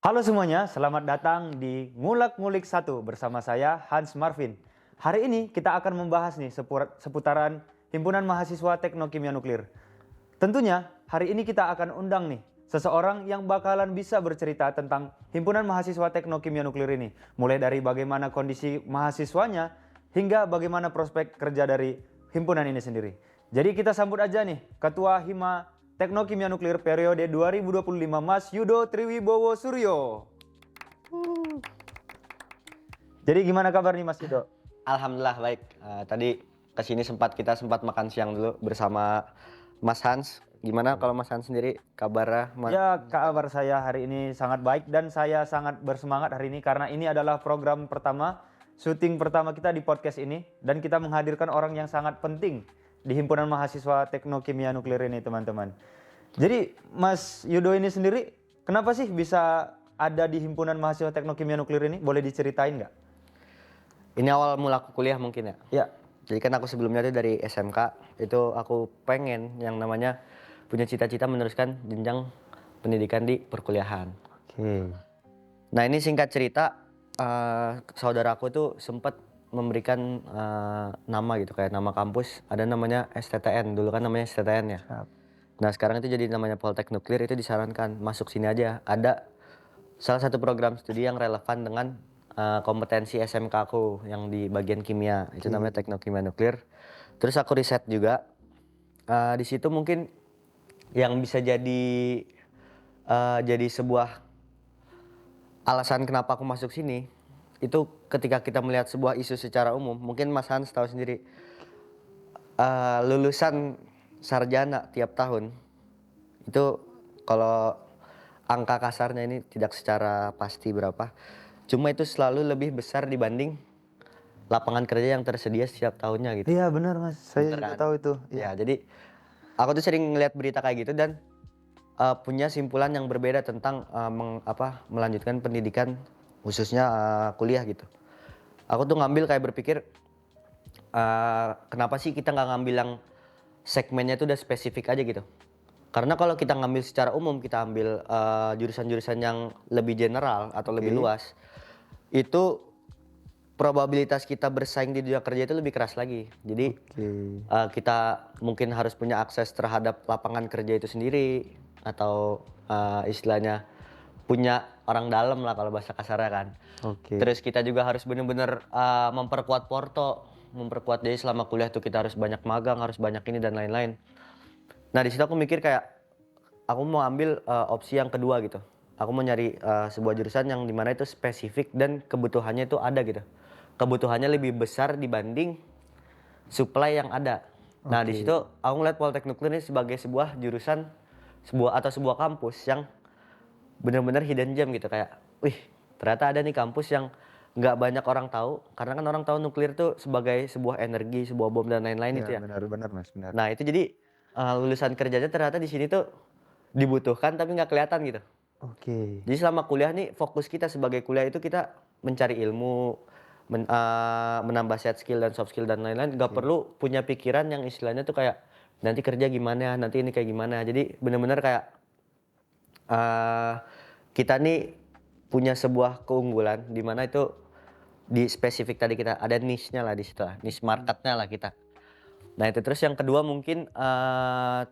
Halo semuanya, selamat datang di Ngulek-Ngulik 1 bersama saya Hans Marvin. Hari ini kita akan membahas nih seputaran Himpunan Mahasiswa Teknokimia Nuklir. Tentunya hari ini kita akan undang nih seseorang yang bakalan bisa bercerita tentang Himpunan Mahasiswa Teknokimia Nuklir ini. Mulai dari bagaimana kondisi mahasiswanya hingga bagaimana prospek kerja dari himpunan ini sendiri. Jadi kita sambut aja nih Ketua Hima Teknokimia Nuklir periode 2025 Mas Yudo Triwibowo Suryo. Jadi gimana kabar nih Mas Yudo? Alhamdulillah baik. Tadi kesini kita sempat makan siang dulu bersama Mas Hans. Gimana kalau Mas Hans sendiri kabarnya? Ya, kabar saya hari ini sangat baik dan saya sangat bersemangat hari ini karena ini adalah program pertama, syuting pertama kita di podcast ini dan kita menghadirkan orang yang sangat penting di Himpunan Mahasiswa Teknokimia Nuklir ini teman-teman. Jadi Mas Yudo ini sendiri kenapa sih bisa ada di Himpunan Mahasiswa Teknokimia Nuklir ini? Boleh diceritain nggak? Ini awal mula aku kuliah mungkin ya. Ya. Jadi kan aku sebelumnya tuh dari SMK itu aku pengen yang namanya punya cita-cita meneruskan jenjang pendidikan di perkuliahan. Oke. Nah ini singkat cerita, saudaraku tuh sempat memberikan nama gitu kayak nama kampus, ada namanya STTN, dulu kan namanya STTN ya. Siap. Nah sekarang itu jadi namanya Poltek Nuklir, itu disarankan masuk sini aja. Ada salah satu program studi yang relevan dengan kompetensi SMK aku yang di bagian kimia, itu namanya Teknokimia Nuklir. Terus aku riset juga, di situ mungkin yang bisa jadi sebuah alasan kenapa aku masuk sini, itu ketika kita melihat sebuah isu secara umum, mungkin Mas Hans tahu sendiri, lulusan sarjana tiap tahun, itu kalau angka kasarnya ini tidak secara pasti berapa, cuma itu selalu lebih besar dibanding lapangan kerja yang tersedia setiap tahunnya gitu. Iya benar Mas, saya juga Beneran. tahu itu. Ya, jadi aku tuh sering ngeliat berita kayak gitu dan punya simpulan yang berbeda tentang melanjutkan pendidikan khususnya kuliah gitu. Aku tuh ngambil kayak berpikir kenapa sih kita nggak ngambil yang segmennya itu udah spesifik aja gitu. Karena kalau kita ngambil secara umum, kita ambil jurusan-jurusan yang lebih general atau lebih luas, itu probabilitas kita bersaing di dunia kerja itu lebih keras lagi. Jadi kita mungkin harus punya akses terhadap lapangan kerja itu sendiri, atau istilahnya punya orang dalam lah kalau bahasa kasarnya kan. Terus kita juga harus benar-benar memperkuat memperkuat diri selama kuliah tuh kita harus banyak magang, harus banyak ini dan lain-lain. Nah di situ aku mikir kayak aku mau ambil opsi yang kedua gitu. Aku mau nyari sebuah jurusan yang dimana itu spesifik dan kebutuhannya itu ada gitu. Kebutuhannya lebih besar dibanding supply yang ada. Nah di situ aku ngeliat Poltek Nuklir ini sebagai sebuah jurusan, sebuah kampus yang benar-benar hidden gem gitu, kayak wih ternyata ada nih kampus yang nggak banyak orang tahu, karena kan orang tahu nuklir tuh sebagai sebuah energi, sebuah bom dan lain-lain itu ya. Benar Mas, benar. Nah itu jadi lulusan kerjanya ternyata di sini tuh dibutuhkan tapi nggak kelihatan gitu. Oke. Jadi selama kuliah nih fokus kita sebagai kuliah itu kita mencari ilmu, menambah set skill dan soft skill dan lain-lain. Nggak perlu punya pikiran yang istilahnya tuh kayak nanti kerja gimana, nanti ini kayak gimana. Jadi benar-benar kayak kita nih punya sebuah keunggulan di mana itu di spesifik tadi kita ada niche-nya lah di situ lah, niche marketnya lah kita. Nah itu terus yang kedua mungkin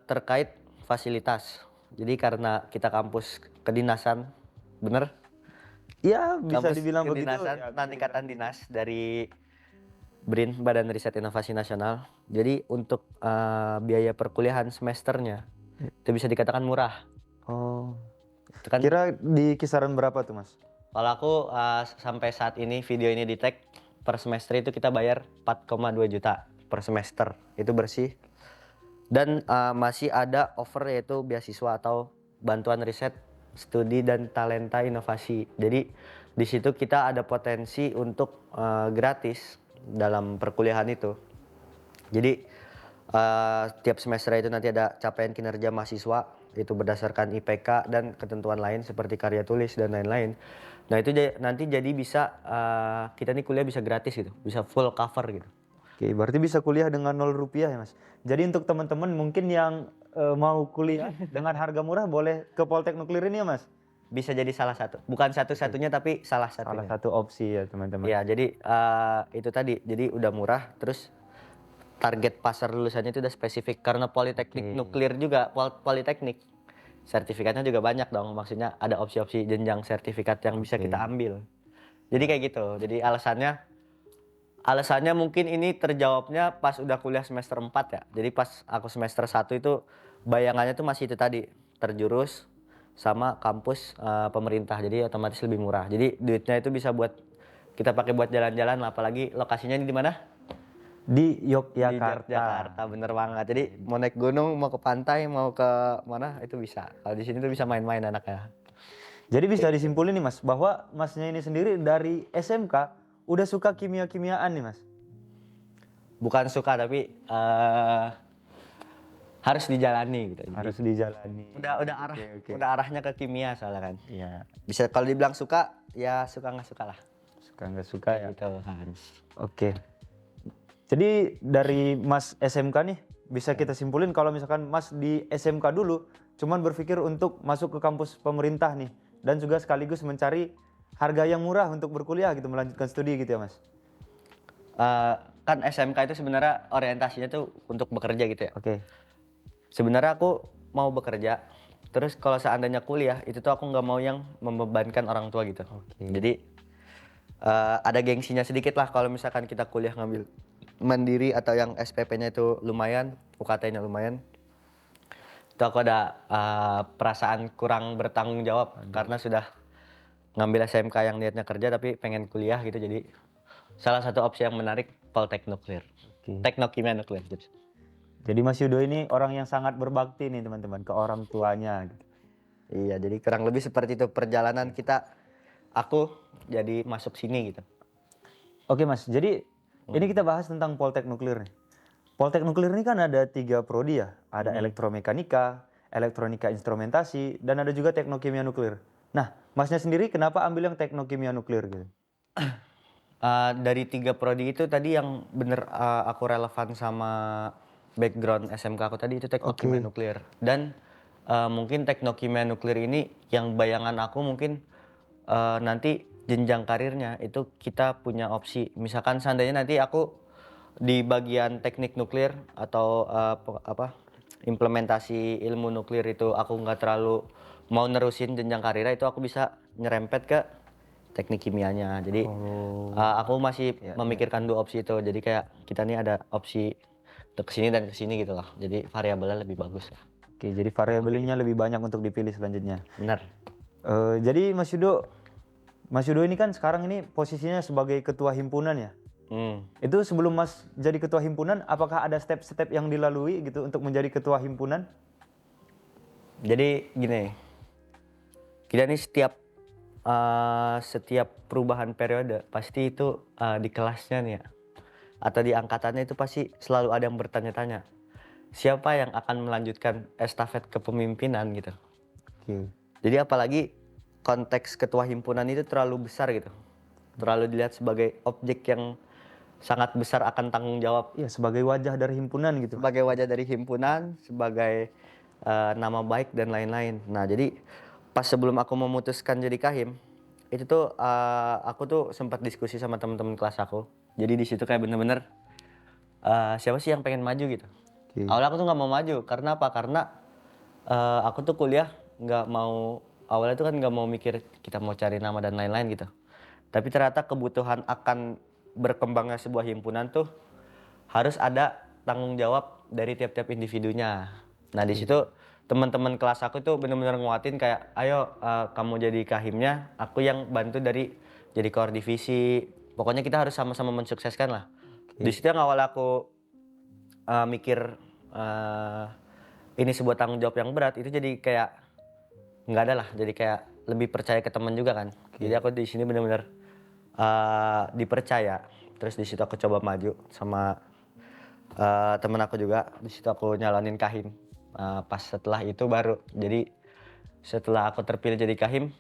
terkait fasilitas. Jadi karena kita kampus kedinasan, bener? Iya bisa Kampus dibilang begitu. kedinasan, tingkatan dinas dari BRIN, Badan Riset Inovasi Nasional. Jadi untuk biaya perkuliahan semesternya itu bisa dikatakan murah. Oh. Itu kan Kira di kisaran berapa tuh Mas? kalau aku sampai saat ini video ini di-tag per semester itu kita bayar 4,2 juta per semester. Itu bersih. Dan masih ada offer yaitu beasiswa atau bantuan riset, studi dan talenta inovasi. Jadi di situ kita ada potensi untuk gratis dalam perkuliahan itu. Jadi tiap semester itu nanti ada capaian kinerja mahasiswa, itu berdasarkan IPK dan ketentuan lain seperti karya tulis dan lain-lain. Nah itu nanti jadi bisa kita nih kuliah bisa gratis gitu, bisa full cover gitu. Oke, berarti bisa kuliah dengan 0 rupiah ya Mas. Jadi untuk teman-teman mungkin yang mau kuliah dengan harga murah boleh ke Poltek Nuklir ini ya Mas? bisa jadi salah satu. Bukan satu-satunya tapi salah Salah satunya. satu opsi ya teman-teman. Ya, jadi itu tadi. Jadi udah murah, terus target pasar lulusannya itu udah spesifik karena politeknik nuklir juga, politeknik. Sertifikatnya juga banyak dong. Maksudnya ada opsi-opsi jenjang sertifikat yang bisa kita ambil. Jadi kayak gitu. Jadi alasannya mungkin ini terjawabnya pas udah kuliah semester 4 ya. Jadi pas aku semester 1 itu bayangannya tuh masih itu tadi, terjurus sama kampus pemerintah. Jadi otomatis lebih murah. Jadi duitnya itu bisa buat kita pakai buat jalan-jalan, apalagi lokasinya ini di mana? Di Di Yogyakarta. Yogyakarta, bener banget. Jadi mau naik gunung, mau ke pantai, mau ke mana itu bisa. Kalau di sini tuh bisa main-main anaknya. Jadi bisa disimpulin nih Mas, bahwa Masnya ini sendiri dari SMK udah suka kimia-kimiaan nih Mas. Bukan suka tapi harus dijalani gitu. Harus dijalani. Udah arahnya ke kimia soalnya kan. Iya, Bisa kalau dibilang suka, ya suka nggak suka lah. suka nggak suka ya. Gitu Hans. Oke. Jadi dari Mas SMK nih bisa kita simpulin kalau misalkan Mas di SMK dulu cuman berpikir untuk masuk ke kampus pemerintah nih dan juga sekaligus mencari harga yang murah untuk berkuliah gitu, melanjutkan studi gitu ya Mas. Kan SMK itu sebenarnya orientasinya tuh untuk bekerja gitu ya. Oke. Sebenarnya aku mau bekerja, terus kalau seandainya kuliah itu tuh aku nggak mau yang membebankan orang tua gitu. Oke. Jadi ada gengsinya sedikit lah kalau misalkan kita kuliah ngambil mandiri atau yang SPP-nya itu lumayan, UKT-nya lumayan. Itu aku ada perasaan kurang bertanggung jawab karena sudah ngambil SMK yang niatnya kerja tapi pengen kuliah gitu. Jadi salah satu opsi yang menarik Poltek Nuklir. Oke. Teknokimia Nuklir. Jadi Mas Yudo ini orang yang sangat berbakti nih teman-teman ke orang tuanya gitu. Iya, jadi kurang lebih seperti itu perjalanan kita. Aku jadi masuk sini gitu. Oke Mas, jadi ini kita bahas tentang Poltek Nuklir nih. Poltek Nuklir ini kan ada 3 prodi ya, ada elektromekanika, elektronika instrumentasi, dan ada juga teknokimia nuklir. Nah, Masnya sendiri kenapa ambil yang teknokimia nuklir gitu? Dari 3 prodi itu tadi yang bener aku relevan sama background SMK aku tadi itu teknokimia nuklir. Dan mungkin teknokimia nuklir ini yang bayangan aku mungkin nanti jenjang karirnya itu kita punya opsi. Misalkan seandainya nanti aku di bagian teknik nuklir atau implementasi ilmu nuklir itu aku nggak terlalu mau nerusin jenjang karirnya, itu aku bisa nyerempet ke teknik kimianya. Jadi aku masih memikirkan 2 opsi itu. Jadi kayak kita nih ada opsi untuk kesini dan kesini gitu loh. Jadi variabelnya lebih bagus lah. Oke, jadi variabelnya lebih banyak untuk dipilih selanjutnya. Benar. Jadi Mas Yudo ini kan sekarang ini posisinya sebagai ketua himpunan ya. Itu sebelum Mas jadi ketua himpunan, apakah ada step-step yang dilalui gitu untuk menjadi ketua himpunan? Jadi gini, kita nih setiap perubahan periode pasti itu di kelasnya nih ya, atau di angkatannya itu pasti selalu ada yang bertanya-tanya, siapa yang akan melanjutkan estafet kepemimpinan gitu. Oke. Jadi apalagi konteks ketua himpunan itu terlalu besar gitu, terlalu dilihat sebagai objek yang sangat besar akan tanggung jawab. Iya, sebagai wajah dari himpunan gitu. Sebagai wajah dari himpunan, sebagai nama baik dan lain-lain. Nah jadi pas sebelum aku memutuskan jadi kahim, itu tuh aku tuh sempat diskusi sama teman-teman kelas aku. Jadi di situ kayak bener-bener siapa sih yang pengen maju gitu. Awalnya aku tuh nggak mau maju, karena apa? Karena aku tuh kuliah awalnya tuh kan nggak mau mikir kita mau cari nama dan lain-lain gitu. Tapi ternyata kebutuhan akan berkembangnya sebuah himpunan tuh harus ada tanggung jawab dari tiap-tiap individunya. Nah di situ teman-teman kelas aku tuh benar-benar nguatin kayak, ayo kamu jadi kahimnya, aku yang bantu dari jadi koor divisi. Pokoknya kita harus sama-sama mensukseskan lah. Di situ yang awal aku mikir ini sebuah tanggung jawab yang berat, itu jadi kayak nggak ada lah. Jadi kayak lebih percaya ke teman juga kan. Jadi aku di sini benar-benar dipercaya. Terus di situ aku coba maju sama temen aku juga. Di situ aku nyalonin kahim. Pas setelah itu baru, jadi setelah aku terpilih jadi kahim,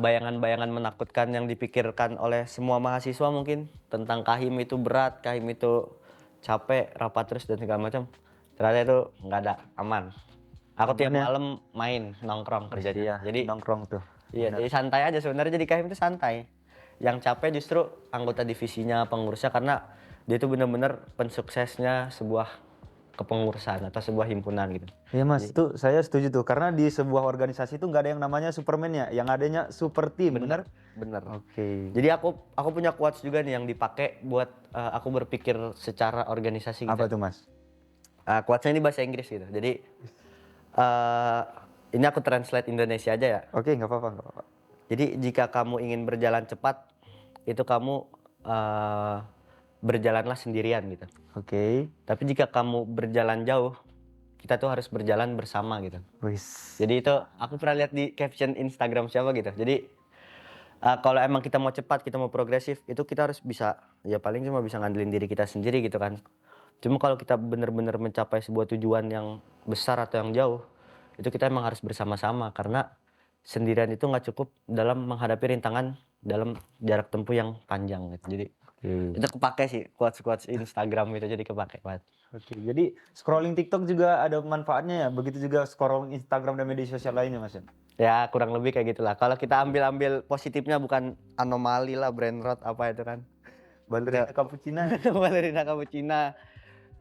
bayangan-bayangan menakutkan yang dipikirkan oleh semua mahasiswa mungkin tentang kahim itu berat, kahim itu capek, rapat terus dan segala macam, ternyata itu nggak ada, aman. Aku tiap Momennya. malam main nongkrong kerjanya. Jadi nongkrong tuh. iya, jadi santai aja sebenarnya, jadi KM itu santai. Yang capek justru anggota divisinya, pengurusnya, karena dia itu benar-benar pensuksesnya sebuah kepengurusan atau sebuah himpunan gitu. Iya Mas, tuh saya setuju tuh karena di sebuah organisasi itu nggak ada yang namanya Superman ya, yang adanya super team, bener? Bener. Oke. Jadi aku punya quotes juga nih yang dipakai buat aku berpikir secara organisasi gitu. Apa tuh Mas? Quotesnya ini bahasa Inggris gitu. Jadi ini aku translate Indonesia aja ya. Oke, nggak apa-apa, nggak apa-apa. Jadi jika kamu ingin berjalan cepat, itu kamu berjalanlah sendirian gitu. Oke. Tapi jika kamu berjalan jauh, kita tuh harus berjalan bersama gitu. Wis. Jadi itu aku pernah lihat di caption Instagram siapa gitu. Jadi kalau emang kita mau cepat, kita mau progresif, itu kita harus bisa, ya paling cuma bisa ngandelin diri kita sendiri gitu kan. Cuma kalau kita benar-benar mencapai sebuah tujuan yang besar atau yang jauh, itu kita emang harus bersama-sama karena sendirian itu nggak cukup dalam menghadapi rintangan dalam jarak tempuh yang panjang gitu. Jadi itu kepake sih quotes-quotes Instagram itu, jadi kepake banget. Oke, jadi scrolling TikTok juga ada manfaatnya ya, begitu juga scrolling Instagram dan media sosial lainnya Mas ya? Ya kurang lebih kayak gitulah. Kalau kita ambil positifnya, bukan anomali lah, brain rot apa itu kan. Ballerina cappuccino. Ballerina cappuccina,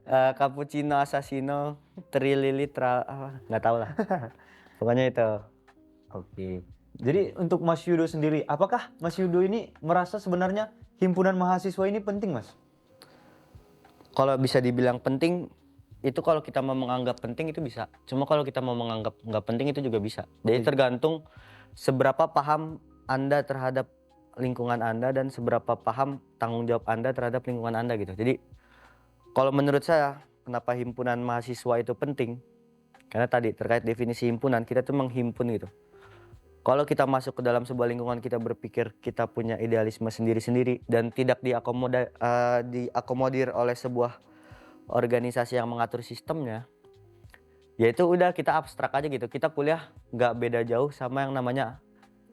cappuccino assassino, trilili apa nggak tahu lah. Pokoknya itu. Oke. Jadi untuk Mas Yudo sendiri, apakah Mas Yudo ini merasa sebenarnya himpunan mahasiswa ini penting Mas? Kalau bisa dibilang penting, itu kalau kita mau menganggap penting itu bisa. Cuma kalau kita mau menganggap nggak penting itu juga bisa. Jadi tergantung seberapa paham Anda terhadap lingkungan Anda dan seberapa paham tanggung jawab Anda terhadap lingkungan Anda gitu. Jadi kalau menurut saya, kenapa himpunan mahasiswa itu penting? Karena tadi terkait definisi himpunan, kita tuh menghimpun gitu. Kalau kita masuk ke dalam sebuah lingkungan, kita berpikir kita punya idealisme sendiri-sendiri dan tidak diakomodir oleh sebuah organisasi yang mengatur sistemnya, ya itu udah kita abstrak aja gitu. Kita kuliah nggak beda jauh sama yang namanya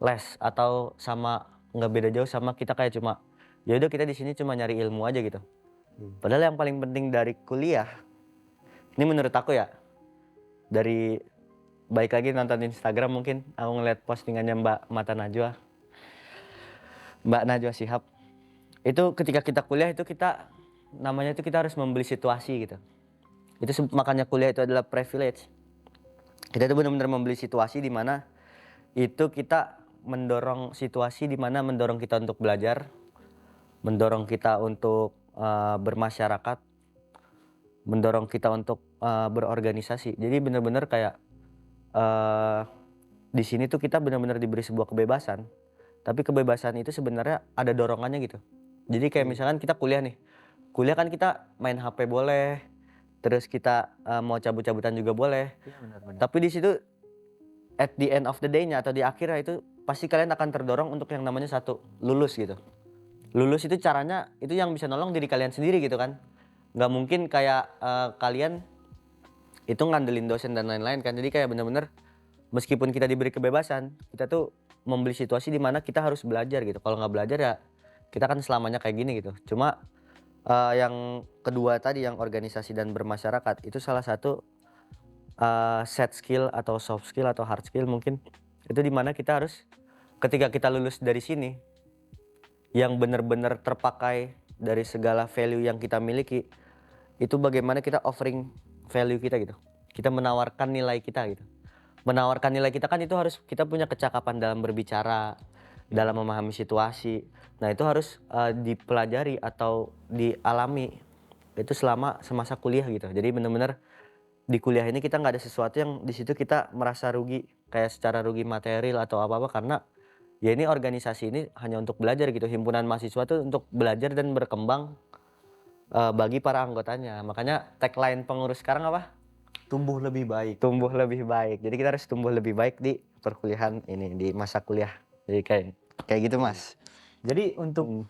les, atau sama nggak beda jauh sama kita kayak cuma ya udah kita di sini cuma nyari ilmu aja gitu. Padahal yang paling penting dari kuliah, ini menurut aku ya, dari baik lagi nonton Instagram, mungkin aku ngeliat postingannya Mbak Najwa Shihab. Itu ketika kita kuliah itu kita namanya itu kita harus membeli situasi gitu. Itu makanya kuliah itu adalah privilege. Kita tuh benar-benar membeli situasi di mana itu kita mendorong situasi di mana mendorong kita untuk belajar, mendorong kita untuk bermasyarakat, mendorong kita untuk berorganisasi. Jadi benar-benar kayak di sini tuh kita benar-benar diberi sebuah kebebasan, tapi kebebasan itu sebenarnya ada dorongannya gitu. Jadi kayak misalkan kita kuliah kan kita main HP boleh, terus kita mau cabut-cabutan juga boleh. Iya benar-benar. Tapi di situ at the end of the day-nya atau di akhirnya itu pasti kalian akan terdorong untuk yang namanya satu, lulus gitu. Lulus itu caranya itu yang bisa nolong diri kalian sendiri gitu kan. Nggak mungkin kayak kalian itu ngandelin dosen dan lain-lain kan. Jadi kayak bener-bener meskipun kita diberi kebebasan, kita tuh membeli situasi di mana kita harus belajar gitu. Kalau nggak belajar ya kita kan selamanya kayak gini gitu. Cuma yang kedua tadi, yang organisasi dan bermasyarakat, itu salah satu set skill atau soft skill atau hard skill mungkin. Itu di mana kita harus ketika kita lulus dari sini, yang benar-benar terpakai dari segala value yang kita miliki, itu bagaimana kita offering value kita gitu. Kita menawarkan nilai kita gitu. Menawarkan nilai kita kan itu harus kita punya kecakapan dalam berbicara, dalam memahami situasi. Nah itu harus dipelajari atau dialami itu selama semasa kuliah gitu. Jadi benar-benar di kuliah ini kita nggak ada sesuatu yang di situ kita merasa rugi, kayak secara rugi material atau apa-apa, karena ya ini organisasi ini hanya untuk belajar gitu. Himpunan mahasiswa tuh untuk belajar dan berkembang bagi para anggotanya. Makanya tagline pengurus sekarang apa? Tumbuh lebih baik. Tumbuh lebih baik. Jadi kita harus tumbuh lebih baik di perkuliahan ini, di masa kuliah. Jadi kayak gitu Mas. Jadi untuk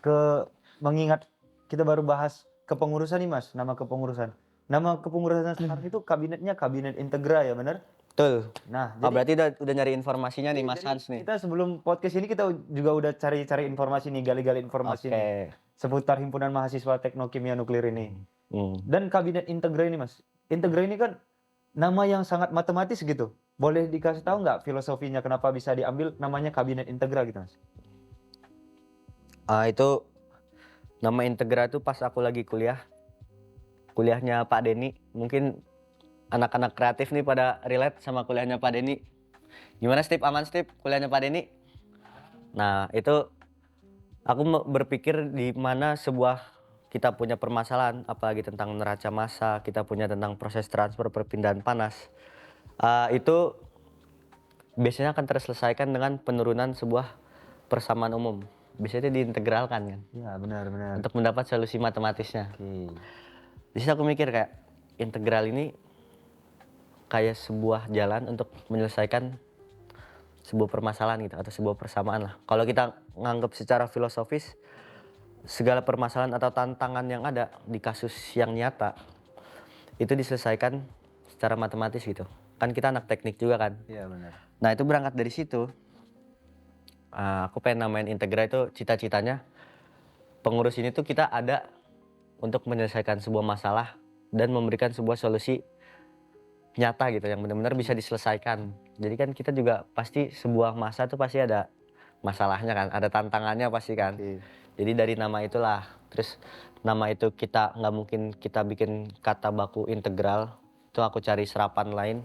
mengingat kita baru bahas kepengurusan nih Mas, nama kepengurusan. Nama kepengurusan sekarang itu kabinetnya kabinet integra ya benar? Betul. Nah, Oh, berarti udah nyari informasinya nih Mas jadi Hans nih. kita sebelum podcast ini kita juga udah cari-cari informasi nih, gali-gali informasi nih seputar himpunan mahasiswa teknokimia nuklir ini. Dan kabinet integra ini Mas. Integra ini kan nama yang sangat matematis gitu. Boleh dikasih tahu nggak filosofinya kenapa bisa diambil namanya Kabinet Integra gitu Mas? Itu nama Integra itu pas aku lagi kuliahnya Pak Denny. Mungkin anak-anak kreatif nih pada relate sama kuliahnya Pak Denny. Gimana Steve? Aman Steve kuliahnya Pak Denny? Nah itu aku berpikir di mana kita punya permasalahan, apalagi tentang neraca massa, kita punya tentang proses transfer perpindahan panas. Itu biasanya akan terselesaikan dengan penurunan sebuah persamaan umum. Biasanya diintegralkan kan, Iya benar. untuk mendapat solusi matematisnya. Oke. Di situ aku mikir kayak integral ini kayak sebuah jalan untuk menyelesaikan sebuah permasalahan gitu atau sebuah persamaan lah. Kalau kita nganggap secara filosofis, segala permasalahan atau tantangan yang ada di kasus yang nyata itu diselesaikan secara matematis gitu. Kan kita anak teknik juga kan. Iya benar. Nah itu berangkat dari situ. Aku pengen namain Integra itu cita-citanya pengurus ini tuh kita ada untuk menyelesaikan sebuah masalah dan memberikan sebuah solusi nyata gitu yang benar-benar bisa diselesaikan. Jadi kan kita juga pasti sebuah masa tuh pasti ada masalahnya kan, ada tantangannya pasti kan. Oke. Jadi dari nama itulah, terus nama itu kita nggak mungkin kita bikin kata baku integral, itu aku cari serapan lain.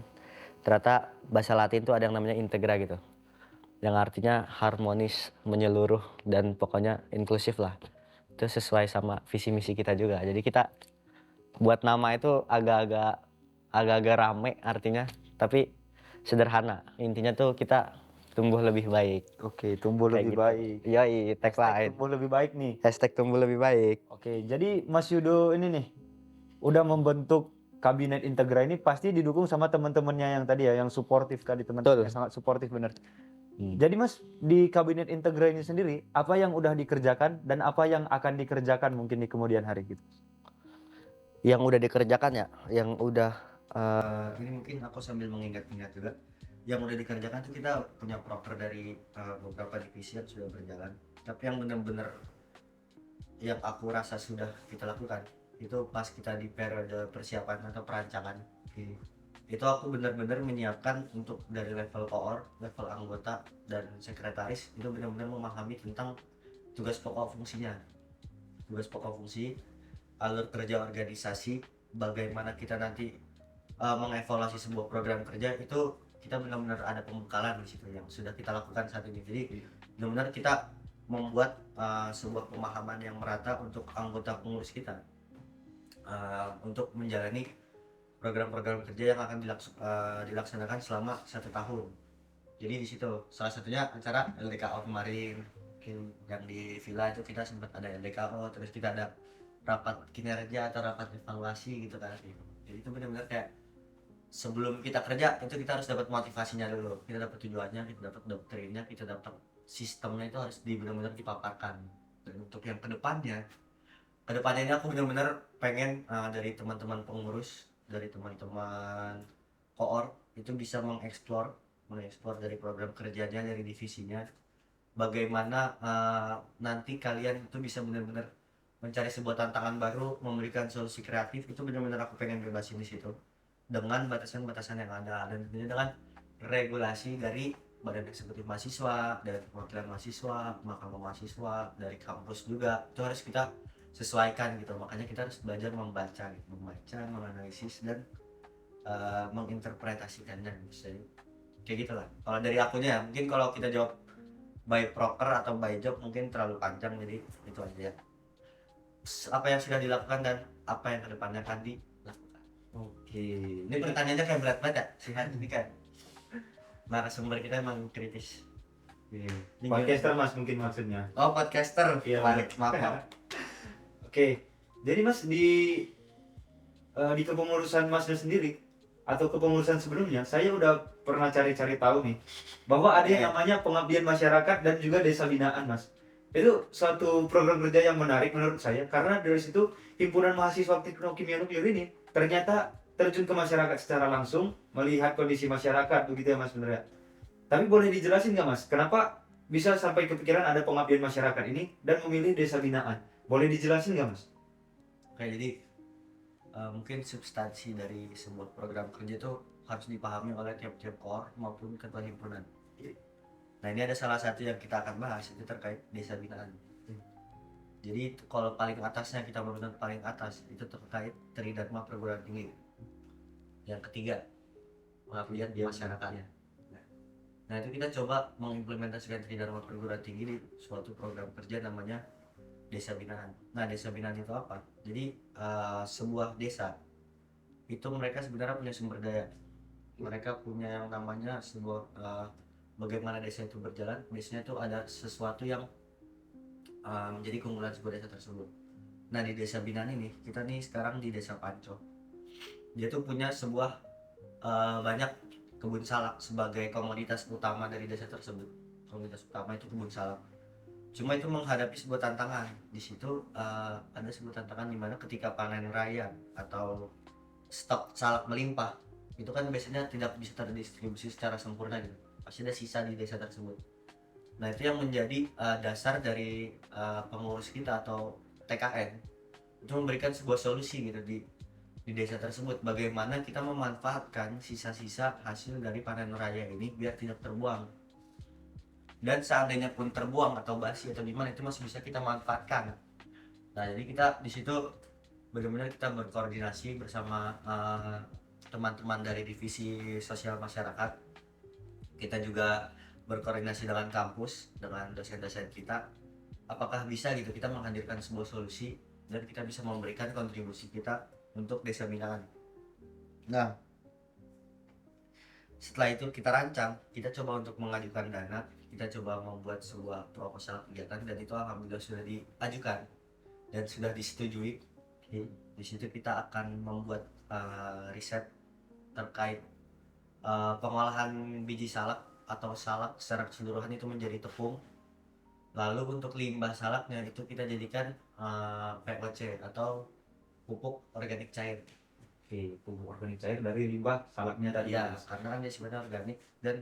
Ternyata bahasa Latin tuh ada yang namanya integra gitu, yang artinya harmonis, menyeluruh, dan pokoknya inklusif lah. Itu sesuai sama visi misi kita juga. Jadi kita buat nama itu agak-agak rame artinya, tapi sederhana. Intinya tuh kita tumbuh lebih baik. Oke, tumbuh Kayak lebih gitu. baik. Yoi, Hashtag tagline. tumbuh lebih baik nih. Hashtag tumbuh lebih baik. Oke, jadi Mas Yudo ini nih udah membentuk Kabinet Integra ini pasti didukung sama teman-temannya yang tadi ya, yang suportif tadi teman-teman Betul. yang sangat suportif bener. Jadi Mas di Kabinet Integra ini sendiri apa yang udah dikerjakan dan apa yang akan dikerjakan mungkin di kemudian hari gitu? Yang udah dikerjakan ya, yang udah ini mungkin aku sambil mengingat-ingat juga. Yang udah dikerjakan tuh kita punya proker dari beberapa divisi yang sudah berjalan. Tapi yang benar-benar yang aku rasa sudah kita lakukan itu pas kita di periode persiapan atau perancangan. Itu aku benar-benar menyiapkan untuk dari level koor, level anggota dan sekretaris itu benar-benar memahami tentang tugas pokok fungsinya, tugas pokok fungsi, alur kerja organisasi, bagaimana kita nanti mengevaluasi sebuah program kerja. Itu kita benar-benar ada pembekalan di situ yang sudah kita lakukan saat ini. Jadi benar-benar kita membuat sebuah pemahaman yang merata untuk anggota pengurus kita untuk menjalani program-program kerja yang akan dilaksanakan selama 1 tahun. Jadi di situ salah satunya acara LDKO kemarin yang di villa itu kita sempat ada LDKO, terus kita ada rapat kinerja atau rapat evaluasi gitu kan. Jadi itu benar-benar kayak sebelum kita kerja itu kita harus dapat motivasinya dulu, kita dapat tujuannya, kita dapat doktrinnya, kita dapat sistemnya, itu harus benar-benar dipaparkan. Dan untuk yang kedepannya ini aku benar-benar pengen dari teman-teman pengurus, dari teman-teman koor itu bisa mengeksplor dari program kerjanya, dari divisinya, bagaimana nanti kalian itu bisa benar-benar mencari sebuah tantangan baru, memberikan solusi kreatif. Itu benar-benar aku pengen bebasin di situ dengan batasan-batasan yang ada, dan dengan regulasi dari Badan Eksekutif Mahasiswa, dari perwakilan mahasiswa, mahkamah mahasiswa, dari kampus juga. Itu harus kita sesuaikan gitu. Makanya kita harus belajar membaca, menganalisis dan menginterpretasikannya. Jadi kayak gitulah. Kalau dari akunya ya, mungkin kalau kita jawab by proker atau by job mungkin terlalu panjang, jadi itu aja ya. Apa yang sudah dilakukan dan apa yang kedepannya akan dilakukan. Oke, ini pertanyaannya kayak berat-berat ya, sihat ini kan. Narasumber kita emang kritis. Podcaster Mas mungkin maksudnya. Oh, podcaster. Iya, maaf. Oke, jadi Mas di kepengurusan Masnya sendiri atau kepengurusan sebelumnya, saya udah pernah cari-cari tahu nih bahwa ada yang namanya pengabdian masyarakat dan juga desa binaan, Mas. Itu suatu program kerja yang menarik menurut saya, karena dari situ himpunan mahasiswa teknik kimia nuklir ini ternyata terjun ke masyarakat secara langsung, melihat kondisi masyarakat begitu ya Mas, bener ya. Tapi boleh dijelasin nggak Mas, kenapa bisa sampai kepikiran ada pengabdian masyarakat ini dan memilih desa binaan? Boleh dijelasin nggak Mas? Oke, jadi mungkin substansi dari sebuah program kerja itu harus dipahami oleh tiap-tiap core maupun ketua himpunan. Nah ini ada salah satu yang kita akan bahas, itu terkait desa binaan. Jadi kalau paling atasnya, kita benar paling atas, itu terkait Tridharma perguruan tinggi. Yang ketiga, pengabdian di masyarakatnya. Nah itu kita coba mengimplementasikan Tridharma perguruan tinggi di suatu program kerja namanya desa binaan. Nah desa binaan itu apa? Jadi sebuah desa itu mereka sebenarnya punya sumber daya, mereka punya yang namanya sebuah bagaimana desa itu berjalan. Biasanya itu ada sesuatu yang menjadi keunggulan sebuah desa tersebut. Nah di desa binaan ini, kita nih sekarang di desa Panco, dia tuh punya sebuah banyak kebun salak sebagai komoditas utama dari desa tersebut. Komoditas utama itu kebun salak. Cuma itu menghadapi sebuah tantangan. Di situ ada sebuah tantangan di mana ketika panen raya atau stok salak melimpah, itu kan biasanya tidak bisa terdistribusi secara sempurna gitu. Pasti ada sisa di desa tersebut. Nah itu yang menjadi dasar dari pengurus kita atau TKN itu memberikan sebuah solusi gitu di desa tersebut, bagaimana kita memanfaatkan sisa-sisa hasil dari panen raya ini biar tidak terbuang, dan seandainya pun terbuang atau basi atau gimana itu masih bisa kita manfaatkan. Nah jadi kita di situ benar-benar kita berkoordinasi bersama teman-teman dari divisi sosial masyarakat. Kita juga berkoordinasi dengan kampus, dengan dosen-dosen kita, apakah bisa gitu kita menghadirkan sebuah solusi dan kita bisa memberikan kontribusi kita untuk desa binaan. Nah setelah itu kita rancang, kita coba untuk mengajukan dana, kita coba membuat sebuah proposal kegiatan, dan itu alhamdulillah sudah diajukan dan sudah disetujui. Di situ kita akan membuat riset terkait pengolahan biji salak atau salak secara keseluruhan itu menjadi tepung. Lalu untuk limbah salaknya itu kita jadikan POC atau pupuk organik cair. Oke, pupuk organik cair dari limbah salaknya tadi. Ya, karena kan dia sebenarnya organik, dan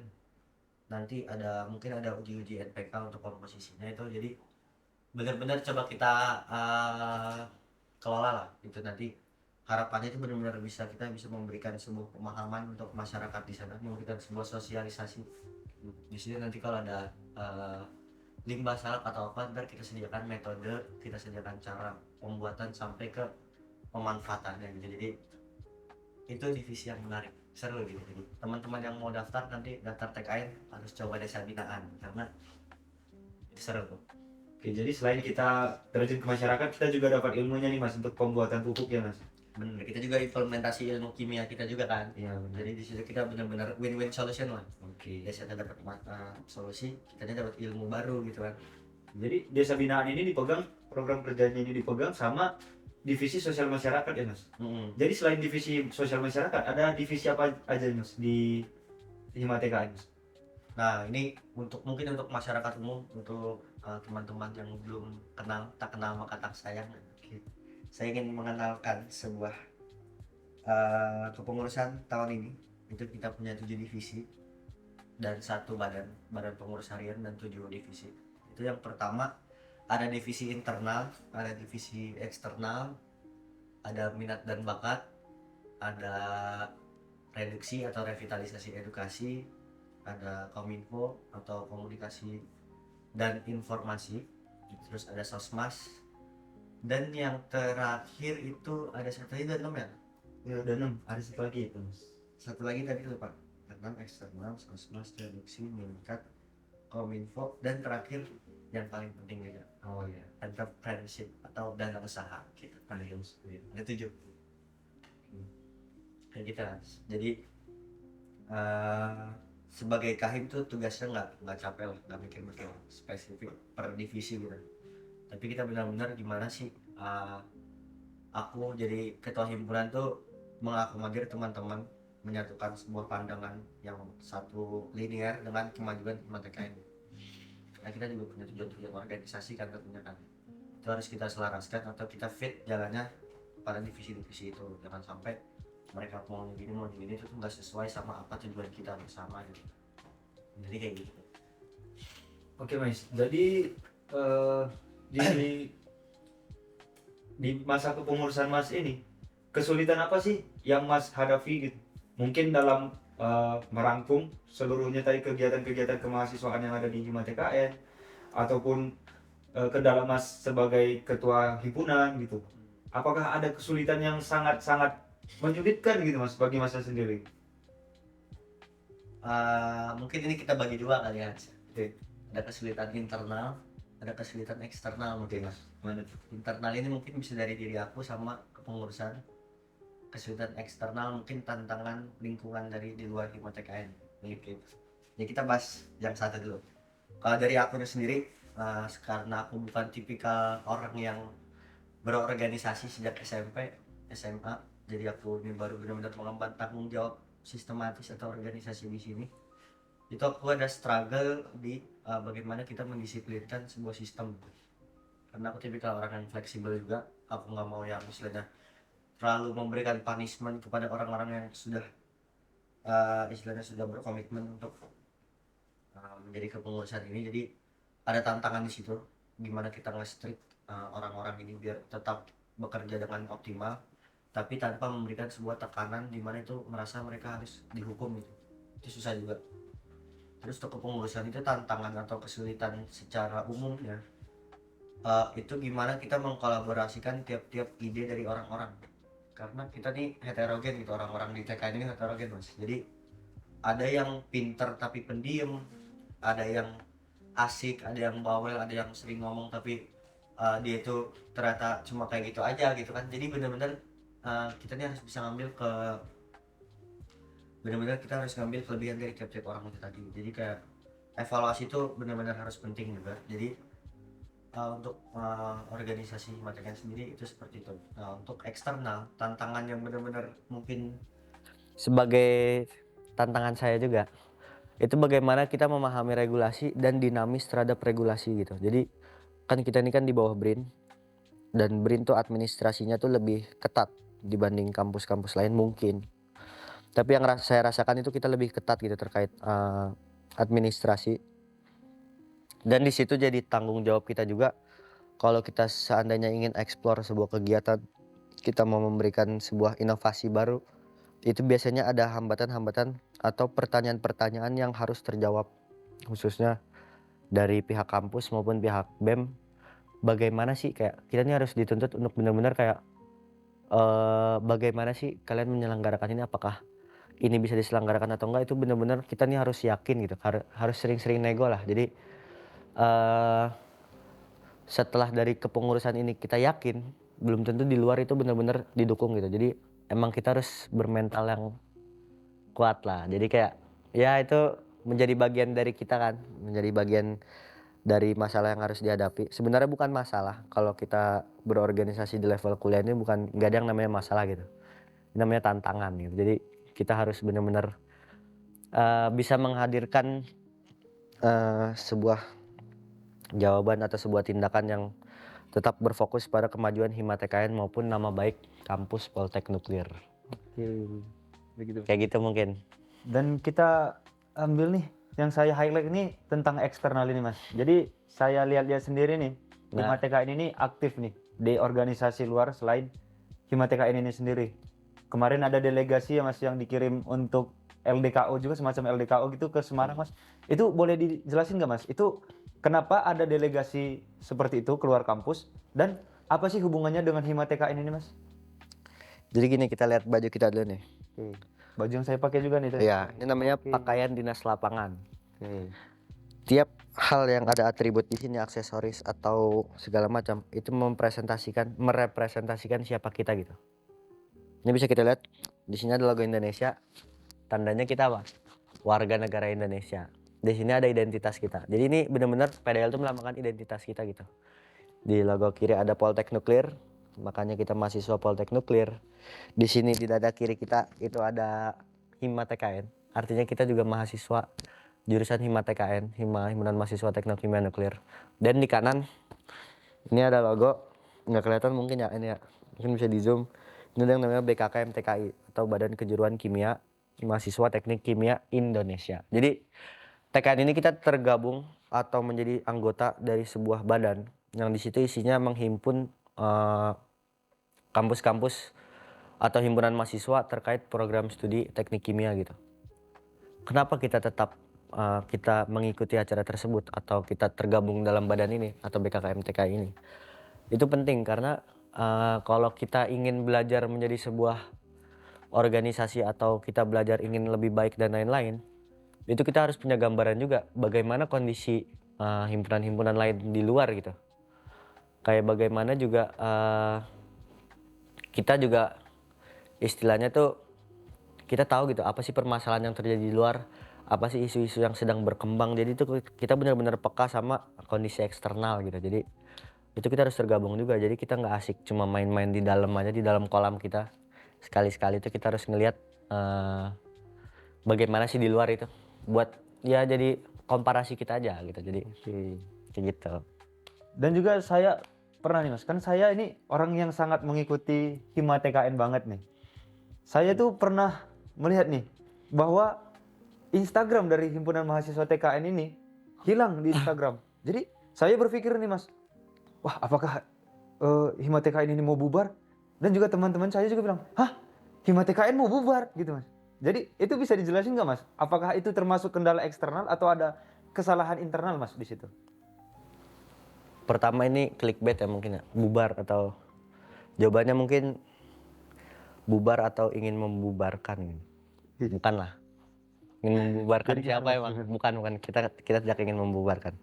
nanti mungkin ada uji-uji NPK untuk komposisinya itu. Jadi benar-benar coba kita kelola lah itu. Nanti harapannya itu benar-benar kita bisa memberikan sebuah pemahaman untuk masyarakat di sana, memberikan sebuah sosialisasi. Di sini nanti kalau ada limbah salak atau apa, ntar kita sediakan metode, kita sediakan cara pembuatan sampai ke pemanfaatannya gitu. Jadi itu divisi yang menarik, seru gitu. Jadi teman-teman yang mau daftar nanti daftar TKN harus coba desa binaan karena itu seru tuh. Oke, jadi selain kita terjun ke masyarakat, kita juga dapat ilmunya nih Mas untuk pembuatan pupuk ya Mas. Bener, kita juga implementasi ilmu kimia kita juga kan. Iya benar. Jadi di situ kita benar-benar win-win solution lah. Oke. Desanya dapat solusi, kitanya dapat ilmu baru gitu kan. Jadi desa binaan ini dipegang, program kerjanya ini dipegang sama divisi sosial masyarakat ya Mas. Jadi selain divisi sosial masyarakat, ada divisi apa aja Mas di Hima TKN Mas? Nah ini mungkin untuk masyarakat umum, untuk teman-teman yang belum tak kenal maka tak sayang. Saya ingin mengenalkan sebuah kepengurusan tahun ini. Itu kita punya 7 divisi dan 1 badan pengurus harian dan 7 divisi. Itu yang pertama, ada divisi internal, ada divisi eksternal, ada minat dan bakat, ada reduksi atau revitalisasi edukasi, ada kominfo atau komunikasi dan informasi, terus ada sosmas, dan yang terakhir itu ada satu lagi, ada 6 ya? Ya udah 6, ada satu lagi itu Mas. Satu lagi tadi lupa. 6 eksternal, sosmas, reduksi, minat, kominfo, dan terakhir yang paling penting juga, Oh iya. entrepreneurship atau dana usaha gitu. Ada 7 kayak gitu. Jadi sebagai kahim tuh tugasnya nggak capek lah, nggak mikir-mikir spesifik per divisi gitu, tapi kita benar-benar gimana sih aku jadi ketua himpunan tuh mengakomodir teman-teman, menyatukan sebuah pandangan yang satu linear dengan kemajuan TKN. Nah kita juga punya tujuan organisasi kan tentunya kan, itu harus kita selaraskan atau kita fit jalannya pada divisi-divisi itu. Jangan sampai mereka mau gini itu nggak sesuai sama apa tujuan kita bersama gitu. Jadi kayak gitu. Oke Mas, jadi di masa kepengurusan Mas ini, kesulitan apa sih yang Mas hadapi gitu mungkin dalam merangkum seluruhnya tadi kegiatan-kegiatan kemahasiswaan yang ada di Hima TKN ataupun ke dalam Mas sebagai ketua himpunan gitu. Apakah ada kesulitan yang sangat-sangat menyulitkan gitu Mas bagi Masnya sendiri? Mungkin ini kita bagi dua kali ya. Oke, Ada kesulitan internal, ada kesulitan eksternal oke mungkin. Mas. Mana tuh? Internal ini mungkin bisa dari diri aku sama kepengurusan. Kesulitan eksternal mungkin tantangan lingkungan dari di luar Hima TKN. Mungkin. Ya kita bahas yang satu dulu. Kalau dari aku sendiri, karena aku bukan tipikal orang yang berorganisasi sejak SMP, SMA, jadi aku ini baru benar-benar mengemban tanggung jawab sistematis atau organisasi di sini. Itu aku ada struggle di bagaimana kita mendisiplinkan sebuah sistem. Karena aku tipikal orang yang fleksibel juga, aku nggak mau yang istilahnya terlalu memberikan punishment kepada orang-orang yang sudah istilahnya sudah berkomitmen untuk menjadi kepengurusan ini. Jadi ada tantangan di situ, gimana kita nge-strict orang-orang ini biar tetap bekerja dengan optimal, tapi tanpa memberikan sebuah tekanan di mana itu merasa mereka harus dihukum gitu. Itu susah juga. Terus untuk kepengurusan itu tantangan atau kesulitan secara umumnya itu gimana kita mengkolaborasikan tiap-tiap ide dari orang-orang, karena kita nih heterogen gitu, orang-orang di TKN ini heterogen Mas. Jadi ada yang pinter tapi pendiam, ada yang asik, ada yang bawel, ada yang sering ngomong tapi dia itu ternyata cuma kayak gitu aja gitu kan. Jadi benar-benar kita nih harus bisa ngambil ke benar-benar kita harus ngambil kelebihan dari tiap-tiap orang itu tadi. Jadi kayak evaluasi itu benar-benar harus penting juga. Jadi untuk organisasi Himatekan sendiri itu seperti itu. Nah, untuk eksternal tantangan yang benar-benar mungkin sebagai tantangan saya juga itu bagaimana kita memahami regulasi dan dinamis terhadap regulasi gitu. Jadi kan kita ini kan di bawah BRIN, dan BRIN tuh administrasinya tuh lebih ketat dibanding kampus-kampus lain mungkin. Tapi yang saya rasakan itu kita lebih ketat gitu terkait administrasi. Dan di situ jadi tanggung jawab kita juga kalau kita seandainya ingin eksplor sebuah kegiatan, kita mau memberikan sebuah inovasi baru, itu biasanya ada hambatan-hambatan atau pertanyaan-pertanyaan yang harus terjawab, khususnya dari pihak kampus maupun pihak BEM. Bagaimana sih kayak kita ini harus dituntut untuk benar-benar kayak bagaimana sih kalian menyelenggarakan ini, apakah ini bisa diselenggarakan atau enggak, itu benar-benar kita nih harus yakin gitu, harus sering-sering nego lah. Jadi setelah dari kepengurusan ini kita yakin, belum tentu di luar itu benar-benar didukung gitu. Jadi emang kita harus bermental yang kuat lah. Jadi kayak ya itu menjadi bagian dari kita kan, menjadi bagian dari masalah yang harus dihadapi. Sebenarnya bukan masalah kalau kita berorganisasi di level kuliah ini, bukan, nggak ada yang namanya masalah gitu. Ini namanya tantangan gitu. Jadi kita harus benar-benar bisa menghadirkan sebuah jawaban atau sebuah tindakan yang tetap berfokus pada kemajuan Hima TKN maupun nama baik kampus Poltek Nuklir. Begitu. Kayak gitu mungkin. Dan kita ambil nih yang saya highlight ini tentang eksternal ini Mas. Jadi saya lihat sendiri nih, Hima TKN ini aktif nih di organisasi luar selain Hima TKN ini sendiri. Kemarin ada delegasi ya Mas yang dikirim untuk LDKO juga, semacam LDKO gitu ke Semarang Mas. Itu boleh dijelasin nggak Mas? Itu kenapa ada delegasi seperti itu keluar kampus dan apa sih hubungannya dengan Hima TKN ini Mas? Jadi gini, kita lihat baju kita dulu nih. Baju yang saya pakai juga nih. Iya, ini namanya pakaian dinas lapangan. Tiap hal yang ada atribut di sini, aksesoris atau segala macam, itu merepresentasikan siapa kita gitu. Ini bisa kita lihat di sini ada logo Indonesia, tandanya kita apa? Warga negara Indonesia. Di sini ada identitas kita. Jadi ini benar-benar PDL itu melambangkan identitas kita gitu. Di logo kiri ada Poltek Nuklir, makanya kita mahasiswa Poltek Nuklir. Di sini di dada kiri kita itu ada Hima TKN, artinya kita juga mahasiswa jurusan Hima TKN, Himpunan Mahasiswa Teknik Kimia Nuklir. Dan di kanan ini ada logo, nggak kelihatan mungkin ya, ini ya, mungkin bisa di zoom. Ini yang namanya BKKM TKI atau Badan Kejuruan Kimia Mahasiswa Teknik Kimia Indonesia. Jadi TKN ini kita tergabung atau menjadi anggota dari sebuah badan yang di situ isinya menghimpun kampus-kampus atau himpunan mahasiswa terkait program studi teknik kimia gitu. Kenapa kita tetap kita mengikuti acara tersebut atau kita tergabung dalam badan ini atau BKKMTK ini? Itu penting karena kalau kita ingin belajar menjadi sebuah organisasi atau kita belajar ingin lebih baik dan lain-lain, itu kita harus punya gambaran juga bagaimana kondisi himpunan-himpunan lain di luar gitu. Kayak bagaimana juga kita juga istilahnya tuh kita tahu gitu apa sih permasalahan yang terjadi di luar, apa sih isu-isu yang sedang berkembang. Jadi itu kita benar-benar peka sama kondisi eksternal gitu. Jadi itu kita harus tergabung juga. Jadi kita nggak asik cuma main-main di dalam aja, di dalam kolam kita. Sekali-sekali itu kita harus ngelihat bagaimana sih di luar itu. Buat ya jadi komparasi kita aja gitu. Jadi kayak gitu. Dan juga saya pernah nih Mas, kan saya ini orang yang sangat mengikuti Hima TKN banget nih. Saya tuh pernah melihat nih bahwa Instagram dari himpunan mahasiswa TKN ini hilang di Instagram. Jadi saya berpikir nih Mas, wah apakah Hima TKN ini mau bubar? Dan juga teman-teman saya juga bilang, hah Hima TKN mau bubar gitu Mas. Jadi itu bisa dijelasin nggak Mas? Apakah itu termasuk kendala eksternal atau ada kesalahan internal Mas di situ? Pertama ini clickbait ya mungkin ya, bubar atau jawabannya mungkin bubar atau ingin membubarkan. Bukan lah. Ingin membubarkan Jadi siapa gimana, Mas? emang? Bukan. Kita tidak ingin membubarkan.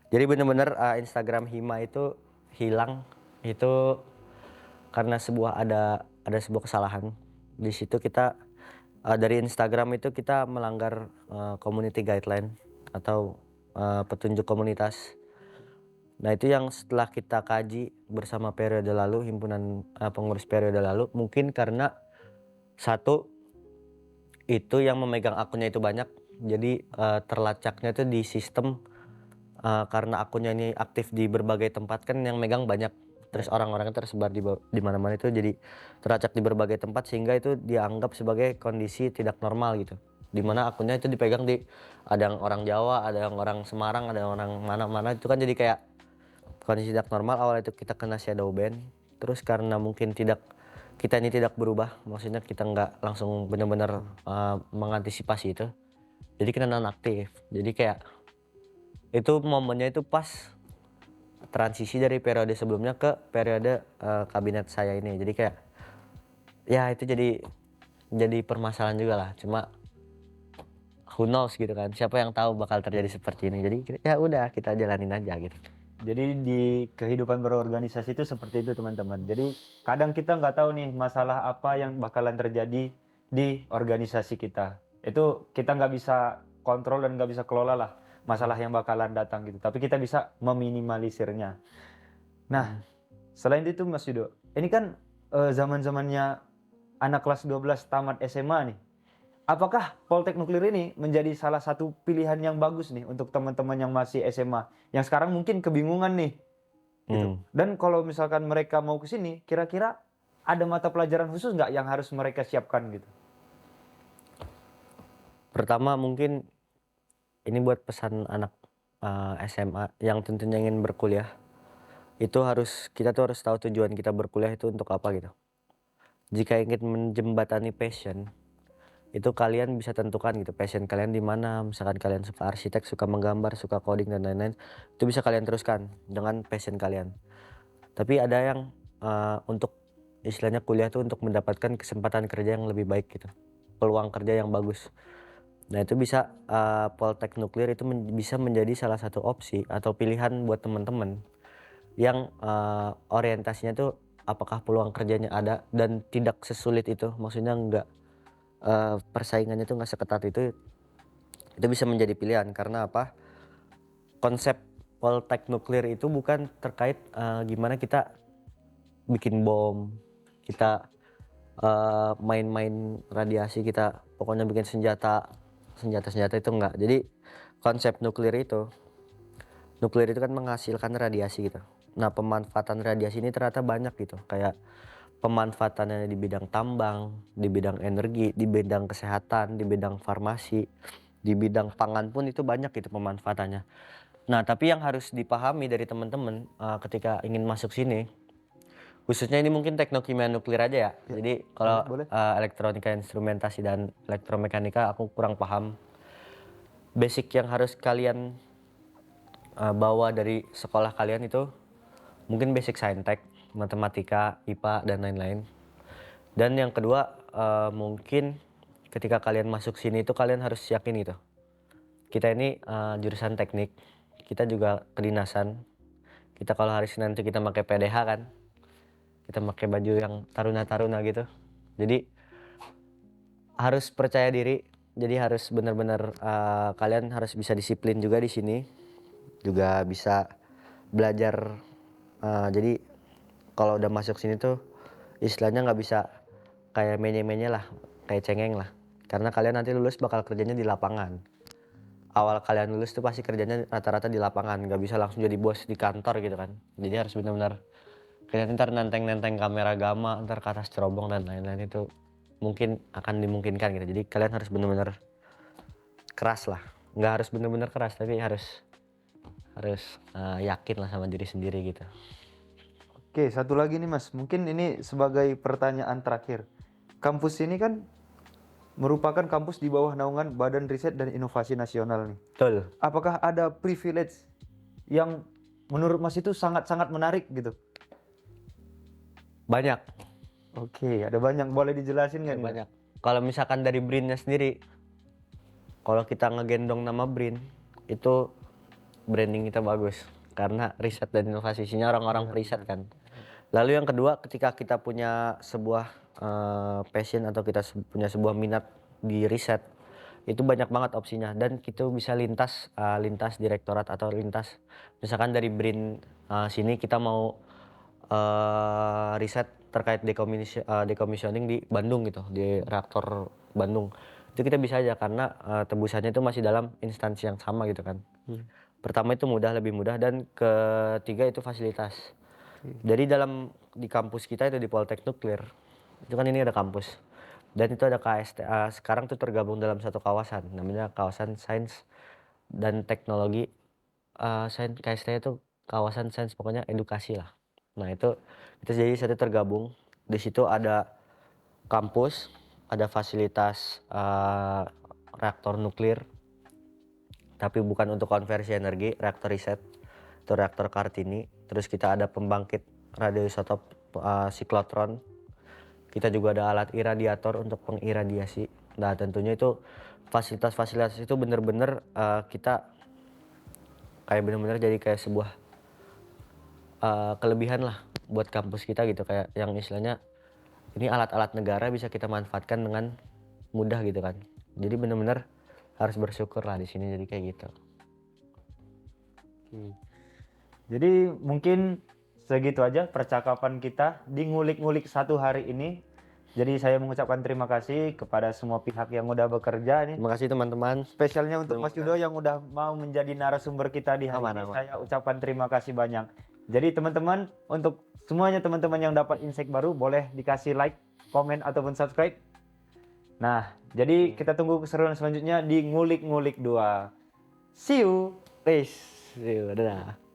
Jadi benar-benar Instagram Hima itu hilang itu karena ada sebuah kesalahan. Di situ kita dari Instagram itu kita melanggar community guideline atau petunjuk komunitas. Nah itu yang setelah kita kaji bersama periode lalu, himpunan pengurus periode lalu, mungkin karena satu itu yang memegang akunnya itu banyak, jadi terlacaknya itu di sistem karena akunnya ini aktif di berbagai tempat kan yang megang banyak, terus orang-orangnya tersebar di mana-mana itu jadi terlacak di berbagai tempat sehingga itu dianggap sebagai kondisi tidak normal gitu. Dimana akunnya itu dipegang ada yang orang Jawa, ada yang orang Semarang, ada yang orang mana-mana, itu kan jadi kayak kondisi tidak normal. Awal itu kita kena shadow ban, terus karena mungkin kita ini tidak berubah, maksudnya kita nggak langsung benar-benar mengantisipasi itu, jadi kita nonaktif. Jadi kayak itu momennya itu pas transisi dari periode sebelumnya ke periode kabinet saya ini. Jadi kayak ya itu jadi permasalahan juga lah, cuma who knows gitu kan, siapa yang tahu bakal terjadi seperti ini. Jadi ya udah kita jalanin aja gitu. Jadi di kehidupan berorganisasi itu seperti itu teman-teman. Jadi kadang kita nggak tahu nih masalah apa yang bakalan terjadi di organisasi kita. Itu kita nggak bisa kontrol dan nggak bisa kelola lah masalah yang bakalan datang gitu. Tapi kita bisa meminimalisirnya. Nah, selain itu Mas Yudo, ini kan zaman-zamannya anak kelas 12 tamat SMA nih. Apakah Poltek Nuklir ini menjadi salah satu pilihan yang bagus nih untuk teman-teman yang masih SMA, yang sekarang mungkin kebingungan nih, gitu. Dan kalau misalkan mereka mau ke sini, kira-kira ada mata pelajaran khusus nggak yang harus mereka siapkan gitu? Pertama mungkin ini buat pesan anak SMA yang tentunya ingin berkuliah. Itu kita tuh harus tahu tujuan kita berkuliah itu untuk apa gitu. Jika ingin menjembatani passion, itu kalian bisa tentukan gitu passion kalian di mana. Misalkan kalian suka arsitek, suka menggambar, suka coding dan lain-lain, itu bisa kalian teruskan dengan passion kalian. Tapi ada yang untuk istilahnya kuliah tuh untuk mendapatkan kesempatan kerja yang lebih baik gitu, peluang kerja yang bagus. Nah itu bisa Poltek Nuklir itu bisa menjadi salah satu opsi atau pilihan buat teman-teman yang orientasinya tuh apakah peluang kerjanya ada dan tidak sesulit itu, maksudnya nggak persaingannya tuh nggak seketat itu bisa menjadi pilihan. Karena apa, konsep Poltek Nuklir itu bukan terkait gimana kita bikin bom, kita main-main radiasi, kita pokoknya bikin senjata itu enggak. Jadi konsep nuklir itu kan menghasilkan radiasi gitu. Nah pemanfaatan radiasi ini ternyata banyak gitu, kayak pemanfaatannya di bidang tambang, di bidang energi, di bidang kesehatan, di bidang farmasi, di bidang pangan pun itu banyak gitu pemanfaatannya. Nah tapi yang harus dipahami dari teman-teman ketika ingin masuk sini, Khususnya ini mungkin teknik kimia nuklir aja ya. Jadi kalau boleh. elektronika instrumentasi dan elektromekanika aku kurang paham. Basic yang harus kalian bawa dari sekolah kalian itu mungkin basic saintek, matematika, IPA dan lain-lain. Dan yang kedua mungkin ketika kalian masuk sini itu kalian harus yakin gitu. Kita ini jurusan teknik, kita juga kedinasan. Kita kalau hari Senin itu kita pakai PDH kan. Kita pakai baju yang taruna-taruna gitu. Jadi harus percaya diri. Jadi harus benar-benar kalian harus bisa disiplin juga di sini. Juga bisa belajar. Jadi kalau udah masuk sini tuh istilahnya nggak bisa kayak menye-menye lah, kayak cengeng lah. Karena kalian nanti lulus bakal kerjanya di lapangan. Awal kalian lulus tuh pasti kerjanya rata-rata di lapangan, nggak bisa langsung jadi bos di kantor gitu kan. Jadi harus benar-benar kalian ntar nenteng-nenteng kamera gama, ntar ke atas cerobong dan lain-lain itu mungkin akan dimungkinkan gitu. Jadi kalian harus benar-benar keras lah. Nggak harus benar-benar keras, tapi harus yakin lah sama diri sendiri gitu. Oke, satu lagi nih Mas, mungkin ini sebagai pertanyaan terakhir. Kampus ini kan merupakan kampus di bawah naungan Badan Riset dan Inovasi Nasional nih. Betul. Apakah ada privilege yang menurut Mas itu sangat-sangat menarik gitu? Banyak. Oke, ada banyak. Boleh dijelasin nggak nih? Banyak. Kalau misalkan dari BRIN-nya sendiri, kalau kita ngegendong nama BRIN, itu branding kita bagus. Karena riset dan inovasi, isinya orang-orang riset kan. Lalu yang kedua, ketika kita punya sebuah passion atau kita punya sebuah minat di riset, itu banyak banget opsinya. Dan kita bisa lintas direktorat atau lintas, misalkan dari BRIN sini kita mau riset terkait decommissioning di Bandung gitu, di reaktor Bandung. Itu kita bisa aja karena tembusannya itu masih dalam instansi yang sama gitu kan. Pertama itu lebih mudah, dan ketiga itu fasilitas. Jadi di kampus kita itu di Poltek Nuklir, itu kan ini ada kampus. Dan itu ada KST, sekarang tuh tergabung dalam satu kawasan, namanya kawasan Sains dan Teknologi. KST itu kawasan sains, pokoknya edukasi lah. Nah itu jadi satu tergabung. Di situ ada kampus, ada fasilitas reaktor nuklir, tapi bukan untuk konversi energi, reaktor riset atau reaktor Kartini. Terus kita ada pembangkit radioisotop siklotron. Kita juga ada alat iradiator untuk pengiradiasi. Nah tentunya itu fasilitas-fasilitas itu benar-benar kita kayak benar-benar jadi kayak sebuah kelebihan lah buat kampus kita gitu, kayak yang istilahnya ini alat-alat negara bisa kita manfaatkan dengan mudah gitu kan. Jadi benar-benar harus bersyukur lah di sini, jadi kayak gitu. Oke. Jadi mungkin segitu aja percakapan kita di ngulik-ngulik satu hari ini. Jadi saya mengucapkan terima kasih kepada semua pihak yang udah bekerja nih. Terima kasih teman-teman. Spesialnya untuk Mas Yudo yang udah mau menjadi narasumber kita di hari ini. Saya ucapkan terima kasih banyak. Jadi teman-teman, untuk semuanya teman-teman yang dapat insight baru, boleh dikasih like, komen, ataupun subscribe. Nah, jadi kita tunggu keseruan selanjutnya di Ngulik-Ngulik 2. See you! Peace. Dadah.